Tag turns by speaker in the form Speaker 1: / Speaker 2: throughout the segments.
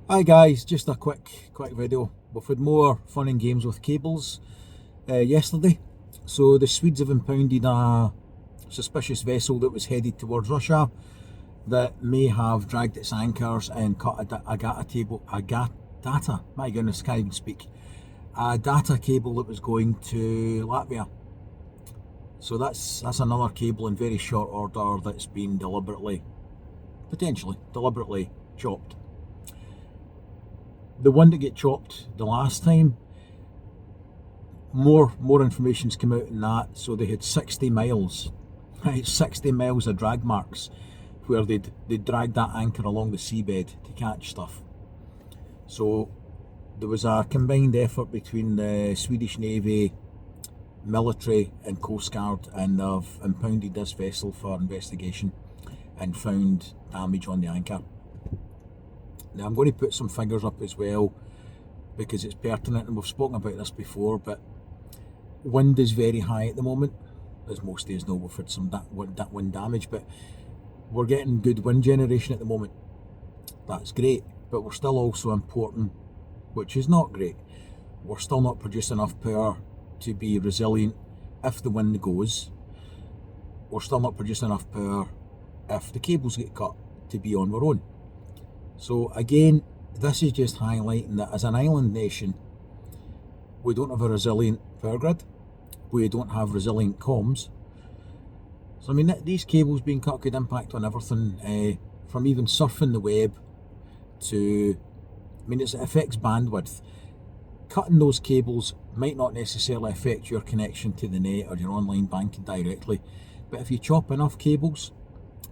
Speaker 1: Hi guys, just a quick video. We've had more fun and games with cables yesterday. So the Swedes have impounded a suspicious vessel that was headed towards Russia that may have dragged its anchors and cut my goodness, can't even speak, a data cable that was going to Latvia. So that's another cable in very short order that's been potentially deliberately chopped. The one that got chopped the last time, more information's come out in that. So they had 60 miles, right, 60 miles of drag marks where they'd dragged that anchor along the seabed to catch stuff. So there was a combined effort between the Swedish Navy, military and Coast Guard, and they've impounded this vessel for investigation and found damage on the anchor. Now I'm going to put some figures up as well because it's pertinent, and we've spoken about this before, but wind is very high at the moment. As most days know, we've had some wind damage, but we're getting good wind generation at the moment. That's great, but we're still also importing, which is not great. We're still not producing enough power to be resilient if the wind goes. We're still not producing enough power if the cables get cut to be on our own. So again, this is just highlighting that as an island nation, we don't have a resilient power grid, we don't have resilient comms. So I mean, these cables being cut could impact on everything, from even surfing the web to, I mean, it affects bandwidth. Cutting those cables might not necessarily affect your connection to the net or your online banking directly, but if you chop enough cables,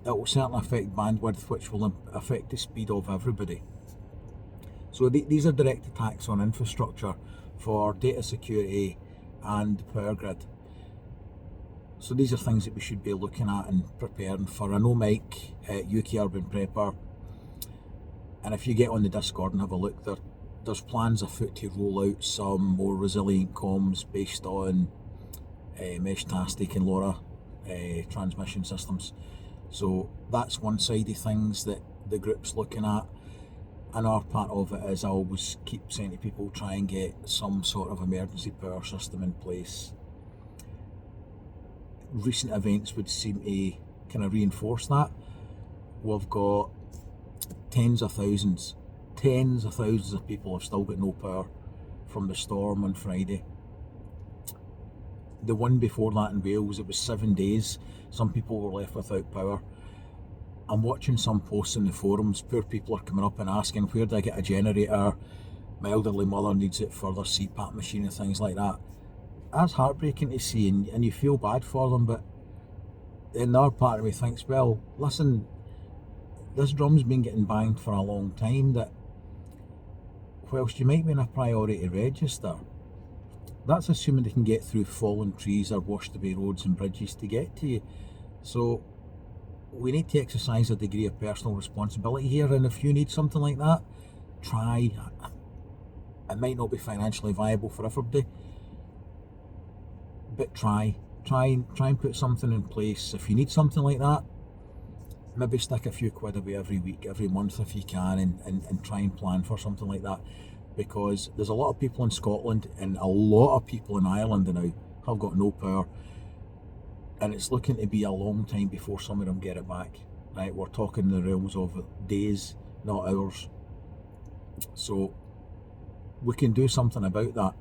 Speaker 1: it will certainly affect bandwidth, which will affect the speed of everybody. So these are direct attacks on infrastructure for data security and the power grid. So these are things that we should be looking at and preparing for. I know Mike at UK Urban Prepper, and if you get on the Discord and have a look, there's plans afoot to roll out some more resilient comms based on Meshtastic and LoRa transmission systems. So that's one side of things that the group's looking at. Another part of it is, I always keep saying to people, try and get some sort of emergency power system in place. Recent events would seem to kind of reinforce that. We've got tens of thousands of people have still got no power from the storm on Friday. The one before that in Wales, it was 7 days. Some people were left without power. I'm watching some posts in the forums. Poor people are coming up and asking, where do I get a generator? My elderly mother needs it for their CPAP machine and things like that. That's heartbreaking to see, and you feel bad for them, but then the other part of me thinks, well, listen, this drum's been getting banged for a long time, that whilst you might be in a priority register, that's assuming they can get through fallen trees or washed away roads and bridges to get to you. So we need to exercise a degree of personal responsibility here, and if you need something like that, try. It might not be financially viable for everybody, but try and put something in place. If you need something like that, maybe stick a few quid away every week, every month if you can, and try and plan for something like that, because there's a lot of people in Scotland and a lot of people in Ireland now have got no power, and it's looking to be a long time before some of them get it back. Right, we're talking in the realms of days, not hours. So we can do something about that.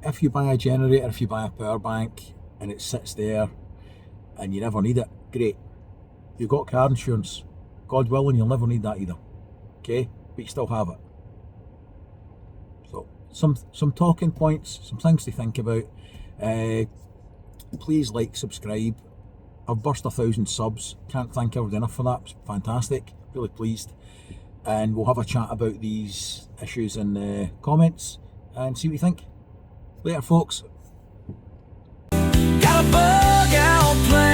Speaker 1: If you buy a generator, if you buy a power bank and it sits there and you never need it, great. You've got car insurance. God willing, you'll never need that either. Okay? But you still have it. So some talking points, some things to think about. Please like, subscribe. I've burst 1,000 subs. Can't thank everybody enough for that. It's fantastic. Really pleased. And we'll have a chat about these issues in the comments and see what you think. Later, folks. Got a bug out playing.